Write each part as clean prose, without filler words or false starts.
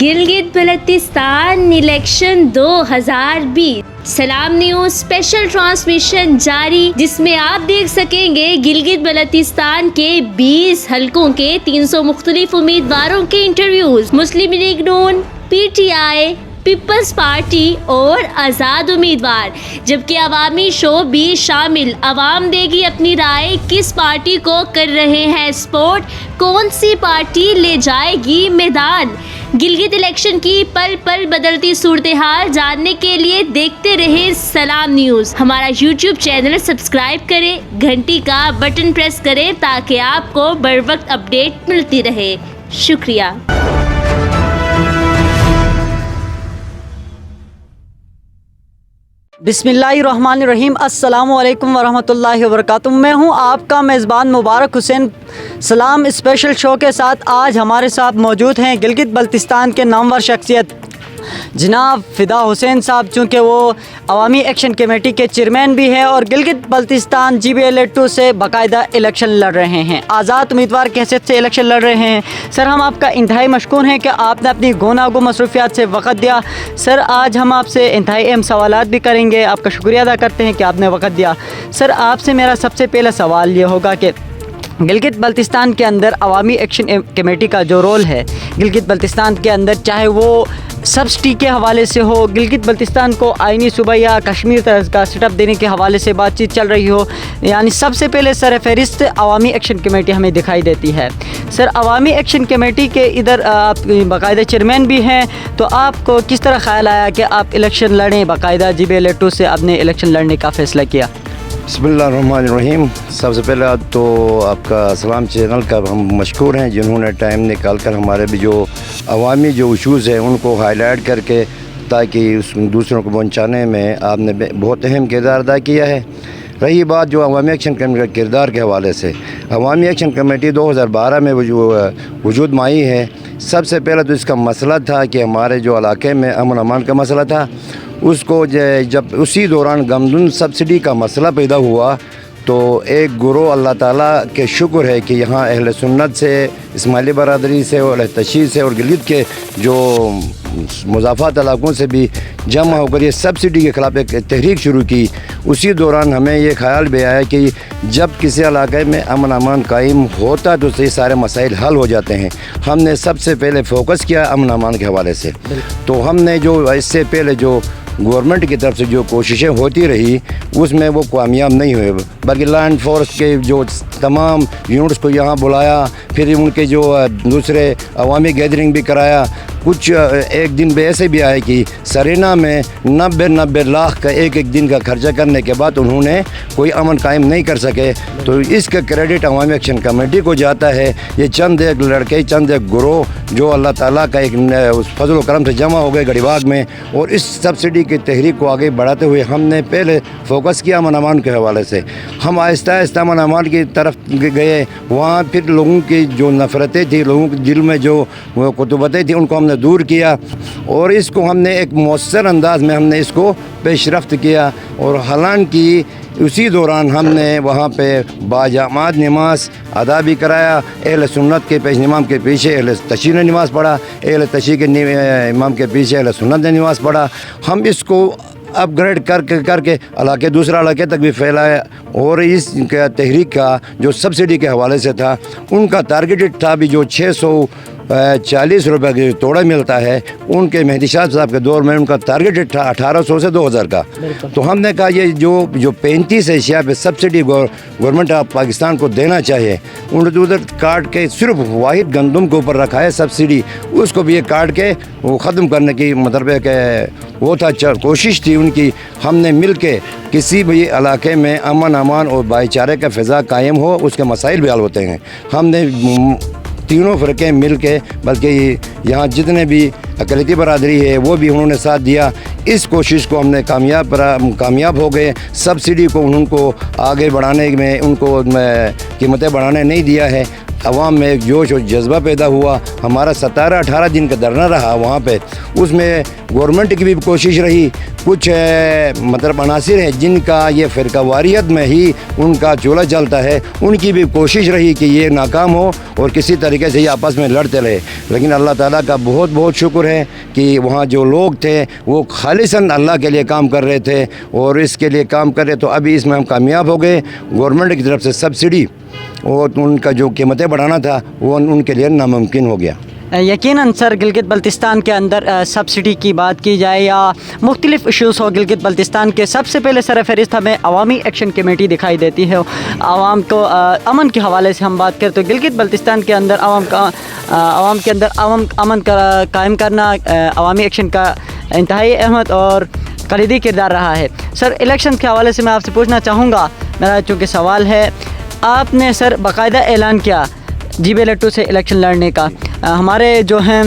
Gilgit Baltistan election 2020 سلام news special transmission جاری، جس میں آپ دیکھ سکیں گے گلگت بلتستان کے 20 حلقوں کے 300 مختلف امیدواروں کے انٹرویوز، مسلم لیگ نون، P T I, Peoples Party اور آزاد امیدوار، جبکہ عوامی شو بھی شامل۔ عوام دے گی اپنی رائے، کس پارٹی کو کر رہے ہیں سپورٹ، کون سی پارٹی لے جائے گی میدان۔ گلگت الیکشن کی پل پل بدلتی صورتحال جاننے کے لیے دیکھتے رہیں سلام نیوز۔ ہمارا یوٹیوب چینل سبسکرائب کریں، گھنٹی کا بٹن پریس کریں تاکہ آپ کو بر وقت اپڈیٹ ملتی رہے۔ شکریہ۔ بسم اللہ الرحمن الرحیم۔ السلام علیکم ورحمۃ اللہ وبرکاتہ۔ میں ہوں آپ کا میزبان مبارک حسین، سلام اسپیشل شو کے ساتھ۔ آج ہمارے ساتھ موجود ہیں گلگت بلتستان کے نامور شخصیت جناب فدا حسین صاحب، چونکہ وہ عوامی ایکشن کمیٹی کے چیئرمین بھی ہیں اور گلگت بلتستان GBLA-2 سے باقاعدہ الیکشن لڑ رہے ہیں، آزاد امیدوار کی حیثیت سے الیکشن لڑ رہے ہیں۔ سر، ہم آپ کا انتہائی مشکور ہیں کہ آپ نے اپنی گوناگو مصروفیات سے وقت دیا۔ سر، آج ہم آپ سے انتہائی اہم سوالات بھی کریں گے، آپ کا شکریہ ادا کرتے ہیں کہ آپ نے وقت دیا۔ سر، آپ سے میرا سب سے پہلا سوال یہ ہوگا کہ گلگت بلتستان کے اندر عوامی ایکشن کمیٹی کا جو رول ہے گلگت بلتستان کے اندر، چاہے وہ سبسڈی کے حوالے سے ہو، گلگت بلتستان کو آئینی صوبہ یا کشمیر طرز کا سیٹ اپ دینے کے حوالے سے بات چیت چل رہی ہو، یعنی سب سے پہلے سر فہرست عوامی ایکشن کمیٹی ہمیں دکھائی دیتی ہے۔ سر، عوامی ایکشن کمیٹی کے ادھر آپ باقاعدہ چیئرمین بھی ہیں، تو آپ کو کس طرح خیال آیا کہ آپ الیکشن لڑیں، باقاعدہ GBLA-2 سے آپ نے الیکشن لڑنے کا فیصلہ کیا؟ بسم اللہ الرحمن الرحیم۔ سب سے پہلے تو آپ کا سلام چینل کا ہم مشکور ہیں، جنہوں نے ٹائم نکال کر ہمارے بھی جو عوامی جو ایشوز ہیں ان کو ہائی لائٹ کر کے تاکہ اس دوسروں کو پہنچانے میں آپ نے بہت اہم کردار ادا کیا ہے۔ رہی بات جو عوامی ایکشن کمیٹی کے کردار کے حوالے سے، عوامی ایکشن کمیٹی 2012 میں وجود میں آئی ہے۔ سب سے پہلے تو اس کا مسئلہ تھا کہ ہمارے جو علاقے میں امن امان کا مسئلہ تھا، اس کو جب اسی دوران گندم سبسڈی کا مسئلہ پیدا ہوا تو ایک گروہ اللہ تعالیٰ کے شکر ہے کہ یہاں اہل سنت سے، اسماعیلی برادری سے اور اہل تشیع سے اور گلگت کے جو مضافات علاقوں سے بھی جمع ہو کر یہ سبسڈی کے خلاف ایک تحریک شروع کی۔ اسی دوران ہمیں یہ خیال بھی آیا کہ جب کسی علاقے میں امن امان قائم ہوتا تو یہ سارے مسائل حل ہو جاتے ہیں۔ ہم نے سب سے پہلے فوکس کیا امن امان کے حوالے سے، تو ہم نے جو اس سے پہلے جو گورنمنٹ کی طرف سے جو کوششیں ہوتی رہی اس میں وہ کامیاب نہیں ہوئے، بلکہ لا اینڈ فورس کے جو تمام یونٹس کو یہاں بلایا، پھر ان کے جو دوسرے عوامی گیدرنگ بھی کرایا۔ کچھ ایک دن بھی ایسے بھی آئے کہ سرینا میں 90 لاکھ کا ایک دن کا خرچہ کرنے کے بعد انہوں نے کوئی امن قائم نہیں کر سکے، تو اس کا کریڈٹ عوامی ایکشن کمیٹی کو جاتا ہے۔ یہ چند ایک لڑکے، چند ایک گروہ جو اللہ تعالیٰ کا ایک فضل و کرم سے جمع ہو گئے گڑھی باغ میں، اور اس سبسڈی کی تحریک کو آگے بڑھاتے ہوئے ہم نے پہلے فوکس کیا امن امان کے حوالے سے۔ ہم آہستہ آہستہ امن امان کی طرف گئے، وہاں پھر لوگوں کی جو نفرتیں تھیں، لوگوں کے دل میں جو قطبتیں تھیں، ان کو ہم نے دور کیا، اور اس کو ہم نے ایک مؤثر انداز میں ہم نے اس کو پیش رفت کیا۔ اور حالانکہ اسی دوران ہم نے وہاں پہ باجماعت نماز ادا بھی کرایا، اہل سنت کے پیش امام کے پیچھے اہل تشیع نے نماز پڑھا، اہل تشیع کے امام کے پیچھے اہل سنت نے نماز پڑھا۔ ہم اس کو اپ گریڈ کر کے علاقے دوسرے علاقے تک بھی پھیلایا، اور اس کا تحریک کا جو سبسڈی کے حوالے سے تھا ان کا ٹارگیٹڈ تھا بھی جو 640 روپے کا توڑا ملتا ہے، ان کے مہدی شاہ صاحب کے دور میں ان کا ٹارگیٹڈ تھا 1800 سے 2000 کا۔ تو ہم نے کہا یہ جو 35 اشیاء پہ سبسڈی گورنمنٹ آف پاکستان کو دینا چاہیے، ان ادھر کاٹ کے صرف واحد گندم کے اوپر رکھا ہے سبسڈی، اس کو بھی یہ کاٹ کے وہ ختم کرنے کی مطلب ہے کہ وہ تھا کوشش تھی ان کی۔ ہم نے مل کے کسی بھی علاقے میں امن امان اور بھائی چارے کا فضا قائم ہو، اس کے مسائل بھی حل ہوتے ہیں۔ ہم نے تینوں فرقے مل کے، بلکہ یہاں جتنے بھی اقلیتی برادری ہے وہ بھی انہوں نے ساتھ دیا، اس کوشش کو ہم نے کامیاب ہو گئے۔ سبسڈی کو ان کو آگے بڑھانے میں ان کو قیمتیں بڑھانے نہیں دیا ہے۔ عوام میں ایک جوش اور جذبہ پیدا ہوا. ہمارا 17-18 دن کا دھرنا رہا وہاں پہ. اس میں گورنمنٹ کی بھی کوشش رہی. کچھ مطلب عناصر ہیں جن کا یہ فرقہ واریت میں ہی ان کا چولہا چلتا ہے, ان کی بھی کوشش رہی کہ یہ ناکام ہو اور کسی طریقے سے یہ آپس میں لڑتے رہے. لیکن اللہ تعالیٰ کا بہت بہت شکر ہے کہ وہاں جو لوگ تھے وہ خالصاً اللہ کے لیے کام کر رہے تھے اور اس کے لیے کام کر رہے. تو ابھی اس میں ہم کامیاب ہو گئے. گورنمنٹ کی طرف سے سبسڈی اور ان کا جو قیمتیں بڑھانا تھا وہ ان کے لیے ناممکن ہو گیا. یقیناً سر, گلگت بلتستان کے اندر سبسڈی کی بات کی جائے یا مختلف ایشوز ہو, گلگت بلتستان کے سب سے پہلے سر فہرست ہمیں عوامی ایکشن کمیٹی دکھائی دیتی ہے. عوام کو امن کے حوالے سے ہم بات کریں تو گلگت بلتستان کے اندر عوام کے اندر امن قائم کرنا عوامی ایکشن کا انتہائی اہمیت اور کلیدی کردار رہا ہے. سر الیکشن کے حوالے سے میں آپ سے پوچھنا چاہوں گا, میرا چونکہ سوال ہے, آپ نے سر باقاعدہ اعلان کیا GBL-2 سے الیکشن لڑنے کا. ہمارے جو ہیں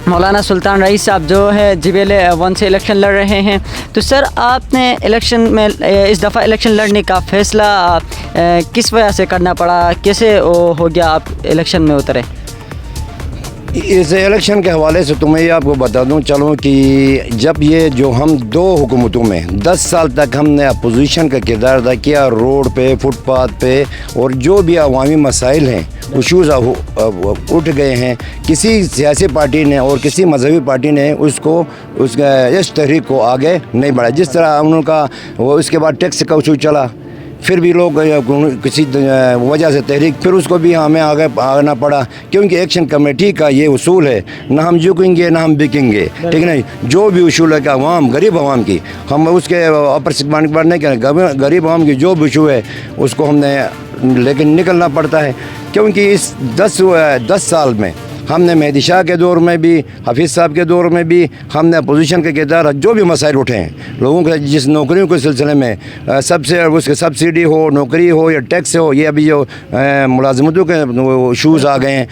مولانا سلطان رئیس صاحب جو ہے GBL-1 سے الیکشن لڑ رہے ہیں, تو سر آپ نے الیکشن میں اس دفعہ الیکشن لڑنے کا فیصلہ کس وجہ سے کرنا پڑا, کیسے ہو گیا آپ الیکشن میں اترے؟ اس الیکشن کے حوالے سے تو میں یہ آپ کو بتا دوں چلوں کہ جب یہ جو ہم 2 حکومتوں میں 10 سال تک ہم نے اپوزیشن کا کردار ادا کیا, روڈ پہ, فٹ پاتھ پہ, اور جو بھی عوامی مسائل ہیں ایشوز اٹھ گئے ہیں, کسی سیاسی پارٹی نے اور کسی مذہبی پارٹی نے اس تحریک کو آگے نہیں بڑھایا. جس طرح ان کا وہ اس کے بعد ٹیکس کا ایشو چلا, پھر بھی لوگ کسی وجہ سے تحریک, پھر اس کو بھی ہمیں آگے آنا پڑا, کیونکہ ایکشن کمیٹی کا یہ اصول ہے نہ ہم جھکیں گے نہ ہم بکیں گے. ٹھیک ہے, جو بھی اصول ہے کہ عوام غریب عوام کی ہم اس کے اوپر سے نہیں کریں, غریب عوام کی جو بھی ایشو ہے اس کو ہم نے لیکن نکلنا پڑتا ہے. کیونکہ اس 10 سال میں ہم نے مہدی شاہ کے دور میں بھی, حفیظ صاحب کے دور میں بھی ہم نے اپوزیشن کے کردار جو بھی مسائل اٹھے ہیں لوگوں کے, جس نوکریوں کے سلسلے میں سب سے اس کے سبسڈی ہو, نوکری ہو یا ٹیکس ہو, یہ ابھی جو ملازمتوں کے ایشوز آ گئے ہیں,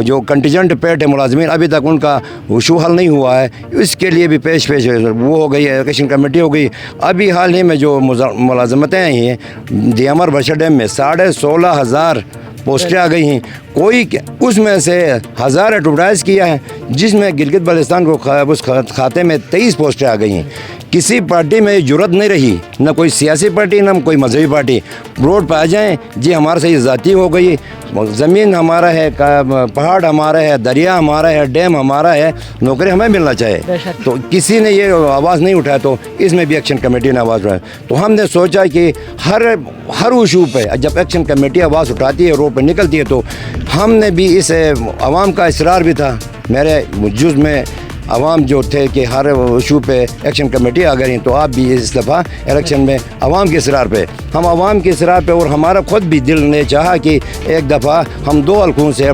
جو کنٹیجنٹ پیڈ ہے ملازمین, ابھی تک ان کا ایشو حل نہیں ہوا ہے. اس کے لیے بھی پیش وہ ہو گئی ہے, ایکشن کمیٹی ہو گئی. ابھی حال ہی میں جو ملازمتیں آئی ہیں دیامر برشا ڈیم میں 16,500 پوسٹیں آ گئی ہیں. کوئی اس میں سے 1000 ایڈورٹائز کیا ہے, جس میں گلگت بلتستان کو اس کھاتے میں 23 پوسٹیں آ گئی ہیں. کسی پارٹی میں جرت نہیں رہی, نہ کوئی سیاسی پارٹی نہ کوئی مذہبی پارٹی, روڈ پہ آ جائیں جی ہمارے سے یہ ذاتی ہو گئی, زمین ہمارا ہے, پہاڑ ہمارا ہے, دریا ہمارا ہے, ڈیم ہمارا ہے, نوکری ہمیں ملنا چاہیے. تو کسی نے یہ آواز نہیں اٹھایا, تو اس میں بھی ایکشن کمیٹی نے آواز اٹھائی. تو ہم نے سوچا کہ ہر ایشو پہ جب ایکشن کمیٹی آواز اٹھاتی ہے, روڈ پہ نکلتی ہے, تو ہم نے بھی اس عوام کا اصرار بھی تھا. میرے جز میں عوام جو تھے کہ ہر ایشو پہ ایکشن کمیٹی آ گئی, تو آپ بھی اس دفعہ الیکشن میں عوام کے اصرار پہ, ہم عوام کے اصرار پہ, اور ہمارا خود بھی دل نے چاہا کہ ایک دفعہ ہم 2 حلقوں سے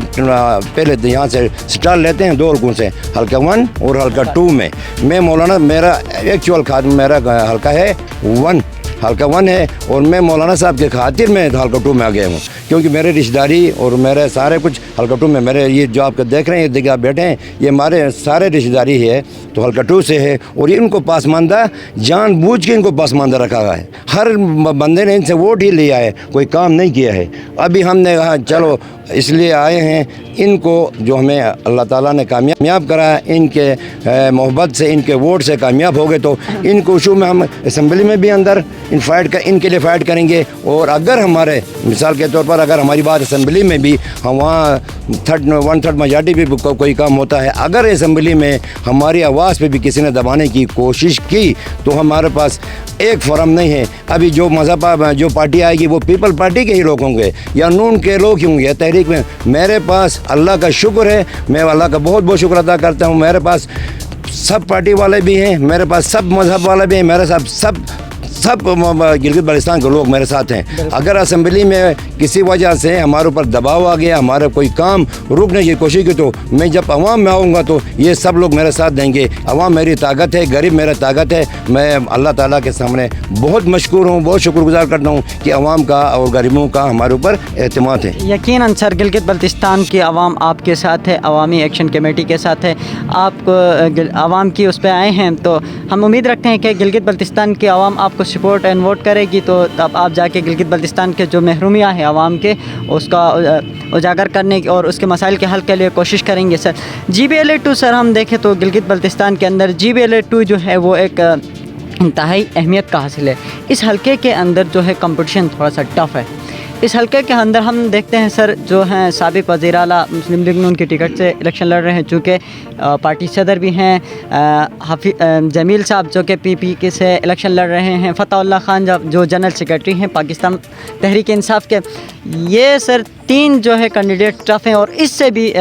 پہلے یہاں سے سٹارٹ لیتے ہیں, 2 حلقوں سے, حلقہ 1 اور حلقہ 2 میں. میں مولانا میرا ایکچوئل میرا حلقہ ہے 1, حلقہ 1 ہے, اور میں مولانا صاحب کے خاطر میں حلقہ 2 میں آ گیا ہوں, کیونکہ میرے رشتہ داری اور میرے سارے کچھ حلقہ 2 میں, میرے یہ جو آپ دیکھ رہے ہیں دیکھیں آپ بیٹھے ہیں, یہ ہمارے سارے رشتہ داری ہے تو حلقہ 2 سے ہے. اور یہ ان کو پسماندہ جان بوجھ کے ان کو پسماندہ رکھا ہوا ہے. ہر بندے نے ان سے ووٹ ہی لیا ہے, کوئی کام نہیں کیا ہے. ابھی ہم نے کہا چلو اس لیے آئے ہیں, ان کو جو ہمیں اللہ تعالیٰ نے کامیاب کرا, ان کے محبت سے, ان کے ووٹ سے کامیاب ہو گئے, تو ان کو ایشو میں ہم اسمبلی میں بھی اندر ان کے لیے فائٹ کریں گے. اور اگر ہمارے مثال کے طور پر اگر ہماری بات اسمبلی میں بھی ہم وہاں 1/3 میجارٹی بھی کوئی کام ہوتا ہے, اگر اسمبلی میں ہماری آواز پہ بھی کسی نے دبانے کی کوشش کی, تو ہمارے پاس ایک فورم نہیں ہے. ابھی جو مذہب جو پارٹی آئے گی وہ پیپل پارٹی کے ہی لوگ ہوں گے یا نون کے لوگ ہوں گے تحریک میں. میرے پاس اللہ کا شکر ہے, میں اللہ کا بہت بہت شکر ادا کرتا ہوں, میرے پاس سب پارٹی والے بھی ہیں, میرے پاس سب مذہب والے بھی ہیں, میرے ساتھ سب گلگت بلتستان کے لوگ میرے ساتھ ہیں. اگر اسمبلی میں کسی وجہ سے ہمارے اوپر دباؤ آ گیا, ہمارا کوئی کام رکنے کی کوشش کی, تو میں جب عوام میں آؤں گا تو یہ سب لوگ میرے ساتھ دیں گے. عوام میری طاقت ہے, غریب میرا طاقت ہے. میں اللہ تعالیٰ کے سامنے بہت مشکور ہوں, بہت شکر گزار کرتا ہوں کہ عوام کا اور غریبوں کا ہمارے اوپر اعتماد ہے. یقیناً سر گلگت بلتستان کی عوام آپ کے ساتھ ہے, عوامی ایکشن کمیٹی کے ساتھ ہے. آپ عوام کی اس پہ آئے ہیں, تو ہم امید رکھتے ہیں کہ گلگت بلتستان کی عوام آپ کو سپورٹ اینڈ ووٹ کرے گی تو تب آپ جا کے گلگت بلتستان کے جو محرومیاں ہیں عوام کے اس کا اجاگر کرنے کی اور اس کے مسائل کے حل کے لیے کوشش کریں گے. سر GBLA2 سر ہم دیکھیں تو گلگت بلتستان کے اندر GBLA2 جو ہے وہ ایک انتہائی اہمیت کا حاصل ہے. اس حلقے کے اندر جو ہے کمپٹیشن تھوڑا سا ٹف ہے. اس حلقے کے اندر ہم دیکھتے ہیں سر جو ہیں سابق وزیر اعلیٰ مسلم لیگ نون کی ٹکٹ سے الیکشن لڑ رہے ہیں, چونکہ پارٹی صدر بھی ہیں جمیل صاحب جو کہ PPP کے سے الیکشن لڑ رہے ہیں, فتح اللہ خان جو جنرل سیکرٹری ہیں پاکستان تحریک انصاف کے. یہ سر 3 جو ہے کینڈیڈیٹ ٹف ہیں اور اس سے بھی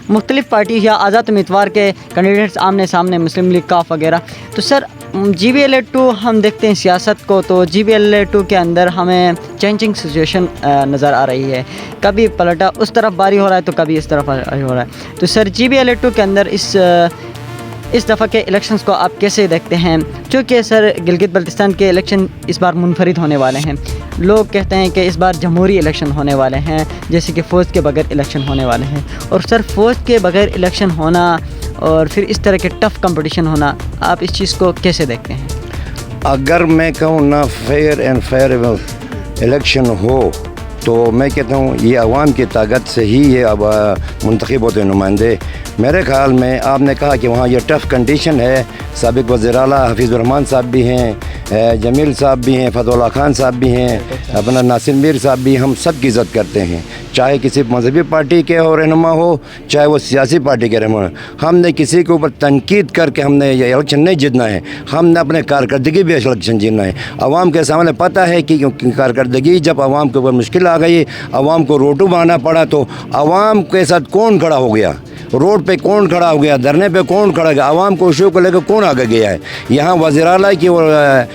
مختلف پارٹی یا آزاد امیدوار کے کینڈیڈیٹس آمنے سامنے, مسلم لیگ کاف وغیرہ. تو سر GBLA2 ہم دیکھتے ہیں سیاست کو تو GBLA2 کے اندر ہمیں چینجنگ سچویشن نظر آ رہی ہے. کبھی پلٹا اس طرف باری ہو رہا ہے تو کبھی اس طرف ہو رہا ہے. تو سر GBLA2 کے اندر اس دفعہ کے الیکشنز کو آپ کیسے دیکھتے ہیں؟ چونکہ سر گلگت بلتستان کے الیکشن اس بار منفرد ہونے والے ہیں. لوگ کہتے ہیں کہ اس بار جمہوری الیکشن ہونے والے ہیں, جیسے کہ فوج کے بغیر الیکشن ہونے والے ہیں. اور سر فوج کے بغیر الیکشن ہونا اور پھر اس طرح کے ٹف کمپٹیشن ہونا, آپ اس چیز کو کیسے دیکھتے ہیں؟ اگر میں کہوں نا فیئر اینڈ فیئر الیکشن ہو تو میں کہتا ہوں یہ عوام کی طاقت سے ہی یہ اب منتخب ہوتے نمائندے. میرے خیال میں آپ نے کہا کہ وہاں یہ ٹف کنڈیشن ہے. سابق وزیر اعلیٰ حفیظ الرحمان صاحب بھی ہیں, جمیل صاحب بھی ہیں, فتح اللہ خان صاحب بھی ہیں, اپنا ناصر میر صاحب بھی. ہم سب کی عزت کرتے ہیں, چاہے کسی مذہبی پارٹی کے ہو رہنما ہو, چاہے وہ سیاسی پارٹی کے رہنما ہو. ہم نے کسی کے اوپر تنقید کر کے ہم نے یہ الیکشن نہیں جیتنا ہے. ہم نے اپنے کارکردگی بھی الیکشن جیتنا ہے. عوام کے سامنے پتہ ہے کہ کارکردگی جب عوام کے اوپر مشکل آ گئی, عوام کو روٹو بنانا پڑا, تو عوام کے ساتھ کون کھڑا ہو گیا, روڈ پہ کون کھڑا ہو گیا, دھرنے پہ کون کھڑا گیا, عوام کو ایشو کو لے کے کون آگے گیا ہے. یہاں وزیر اعلیٰ کی اور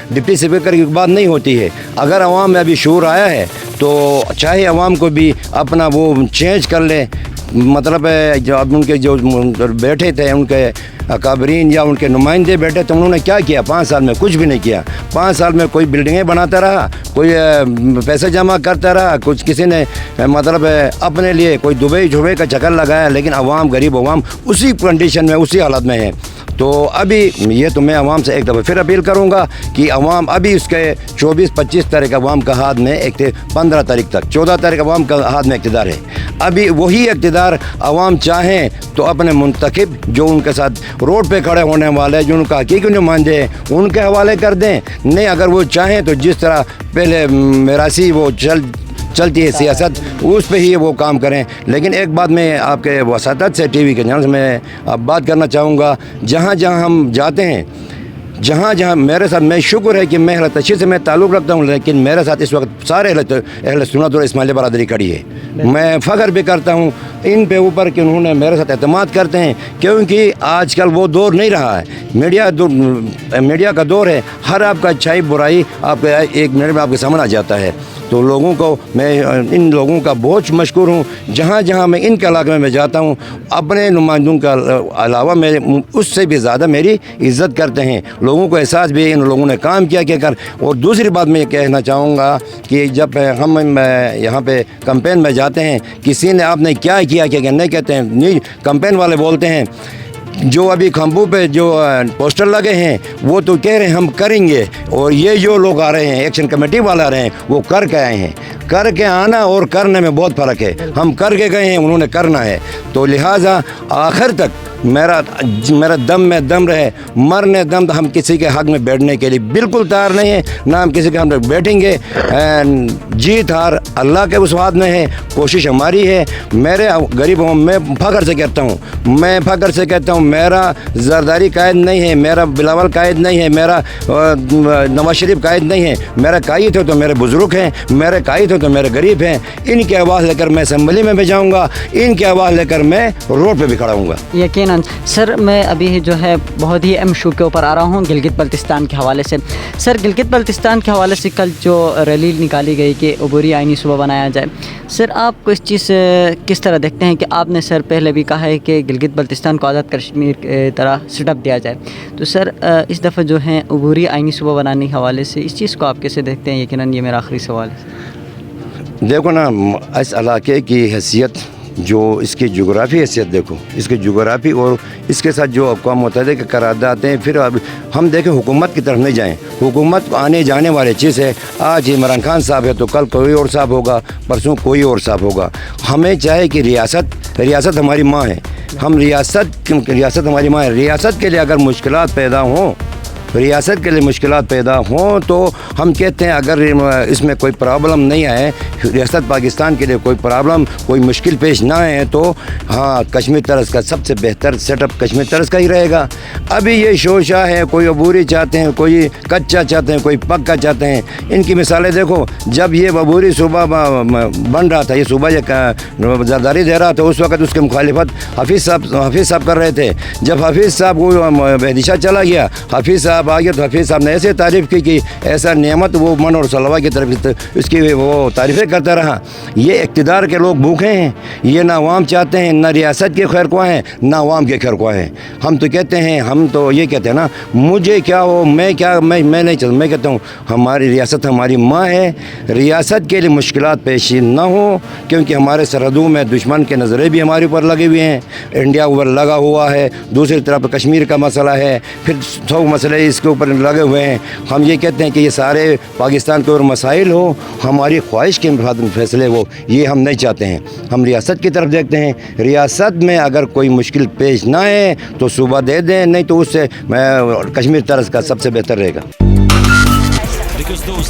ڈپٹی اسپیکر کی بات نہیں ہوتی ہے. اگر عوام میں ابھی شعور آیا ہے تو چاہے عوام کو بھی اپنا وہ چینج کر لے. مطلب ہے جو اب ان کے جو بیٹھے تھے, ان کے اکابرین یا ان کے نمائندے بیٹھے تو انہوں نے کیا کیا 5 سال میں؟ کچھ بھی نہیں کیا. 5 سال میں کوئی بلڈنگیں بناتا رہا, کوئی پیسے جمع کرتا رہا, کچھ کسی نے مطلب اپنے لیے کوئی دبئی کا چکر لگایا, لیکن عوام غریب عوام اسی کنڈیشن میں اسی حالت میں ہے. تو ابھی یہ تو میں عوام سے ایک دفعہ پھر اپیل کروں گا کہ عوام ابھی اس کے 24-25 تاریخ عوام کا ہاتھ میں 15 تاریخ تک 14 تاریخ عوام کا ہاتھ میں اقتدار ہے. ابھی وہی اقتدار عوام چاہیں تو اپنے منتخب جو ان کے ساتھ روڈ پہ کھڑے ہونے والے, جو ان کا حقیقی نمائندے ہیں, ان کے حوالے کر دیں. نہیں, اگر وہ چاہیں تو جس طرح پہلے میراثی وہ چلتی ہے سیاست, اس پہ ہی وہ کام کریں. لیکن ایک بات میں آپ کے وساطت سے TV کے چینل سے میں اب بات کرنا چاہوں گا, جہاں جہاں ہم جاتے ہیں, جہاں جہاں میرے ساتھ, میں شکر ہے کہ میں اہل تشیع سے میں تعلق رکھتا ہوں, لیکن میرے ساتھ اس وقت سارے اہل سنت اور اسماعیلیہ برادری کھڑی ہے. میں فخر بھی کرتا ہوں ان پہ اوپر کہ انہوں نے میرے ساتھ اعتماد کرتے ہیں, کیونکہ آج کل وہ دور نہیں رہا ہے. میڈیا کا دور ہے, ہر آپ کا اچھائی برائی آپ کے 1 منٹ میں آپ کے سامنے آ جاتا ہے. تو لوگوں کو میں ان لوگوں کا بہت مشکور ہوں. جہاں جہاں میں ان کے علاقے میں جاتا ہوں, اپنے نمائندوں کا علاوہ میں اس سے بھی زیادہ میری عزت کرتے ہیں. لوگوں کو احساس بھی ان لوگوں نے کام کیا کر. اور دوسری بات میں یہ کہنا چاہوں گا کہ جب ہم یہاں پہ کمپین میں جاتے ہیں, کسی نے آپ نے کیا نہیں کہتے ہیں. نہیں, کمپین والے بولتے ہیں جو ابھی کھمبوں پہ جو پوسٹر لگے ہیں وہ تو کہہ رہے ہیں ہم کریں گے, اور یہ جو لوگ آ رہے ہیں ایکشن کمیٹی والے آ رہے ہیں وہ کر کے آئے ہیں. کر کے آنا اور کرنے میں بہت فرق ہے. ہم کر کے گئے ہیں, انہوں نے کرنا ہے. تو لہٰذا آخر تک میرا دم میں دم رہے, مرنے دم ہم کسی کے حق میں بیٹھنے کے لیے بالکل تیار نہیں ہیں, نہ ہم کسی کے حق میں بیٹھیں گے. جیت ہار اللہ کے وسعت میں ہے, کوشش ہماری ہے. میرے غریب ہوں, میں فخر سے کہتا ہوں میرا زرداری قائد نہیں ہے, میرا بلاول قائد نہیں ہے, میرا نواز شریف قائد نہیں ہے. میرا قائد ہے تو میرے بزرگ ہیں, میرے قائد ہے تو میرے غریب ہیں. ان کی آواز لے کر میں اسمبلی میں بھی جاؤں گا, ان کی آواز لے کر میں روڈ پہ بھی کھڑا ہوں گا. یقیناً سر, میں ابھی جو ہے بہت ہی اہم ایشو کے اوپر آ رہا ہوں گلگت بلتستان کے حوالے سے. سر, گلگت بلتستان کے حوالے سے کل جو ریلی نکالی گئی کہ عبوری آئینی صوبہ بنایا جائے, سر آپ کو اس چیز سے کس طرح دیکھتے ہیں کہ آپ نے سر پہلے بھی کہا ہے کہ گلگت بلتستان کو آزاد کشمیر کی طرح سیٹ اپ دیا جائے, تو سر اس دفعہ جو ہے عبوری آئینی صوبہ بنانے کے حوالے سے اس چیز کو آپ کیسے دیکھتے ہیں؟ یقیناً یہ میرا آخری سوال ہے. دیکھو نا, اس علاقے کی حیثیت جو اس کی جغرافی حیثیت دیکھو، اس کی جغرافی اور اس کے ساتھ جو اقوام متحدہ کے قرارداد ہیں، پھر اب ہم دیکھیں حکومت کی طرف نہیں جائیں، حکومت آنے جانے والے چیز ہے، آج عمران خان صاحب ہے تو کل کوئی اور صاحب ہوگا، پرسوں کوئی اور صاحب ہوگا. ہمیں چاہے کہ ریاست ہماری ماں ہے، ہم ریاست ہماری ماں ہے. ریاست کے لیے اگر مشکلات پیدا ہوں، ریاست کے لیے مشکلات پیدا ہوں تو ہم کہتے ہیں اگر اس میں کوئی پرابلم نہیں آئے، ریاست پاکستان کے لیے کوئی پرابلم، کوئی مشکل پیش نہ آئے تو ہاں کشمیر طرز کا سب سے بہتر سیٹ اپ کشمیر طرز کا ہی رہے گا. ابھی یہ شوشہ ہے، کوئی عبوری چاہتے ہیں، کوئی کچا چاہتے ہیں، کوئی پکا چاہتے ہیں. ان کی مثالیں دیکھو، جب یہ عبوری صوبہ بن رہا تھا، یہ صوبہ یہ زرداری دے رہا تھا، اس وقت اس کی مخالفت حفیظ صاحب کر رہے تھے. جب حفیظ صاحب کو بہدیشہ چلا گیا، حفیظ صاحب آ گیا تو حفیظ صاحب نے ایسے تعریف کی کہ ایسا نعمت وہ من اور سلوا کی طرف اس کی وہ تعریفیں کرتا رہا. یہ اقتدار کے لوگ بھوکے ہیں، یہ نہ عوام چاہتے ہیں، نہ ریاست کے خیر خواہ ہیں، نہ عوام کے خیر خواہ ہیں. ہم تو کہتے ہیں، ہم تو یہ کہتے ہیں نا، مجھے کیا ہو، میں نہیں چاہتا، میں کہتا ہوں ہماری ریاست ہماری ماں ہے. ریاست کے لیے مشکلات پیش نہ ہوں، کیونکہ ہمارے سرحدوں میں دشمن کے نظریں بھی ہمارے اوپر لگے ہوئے ہیں، انڈیا اوپر لگا ہوا ہے، دوسری طرف کشمیر کا مسئلہ ہے، پھر 100 مسئلے اس کے اوپر لگے ہوئے ہیں. ہم یہ کہتے ہیں کہ یہ سارے پاکستان کے اور مسائل ہو، ہماری خواہش کے فیصلے ہو، یہ ہم نہیں چاہتے ہیں. ہم ریاست کی طرف دیکھتے ہیں. ریاست میں اگر کوئی مشکل پیش نہ آئے تو صوبہ دے دیں، نہیں تو اس سے کشمیر طرز کا سب سے بہتر رہے گا. Because those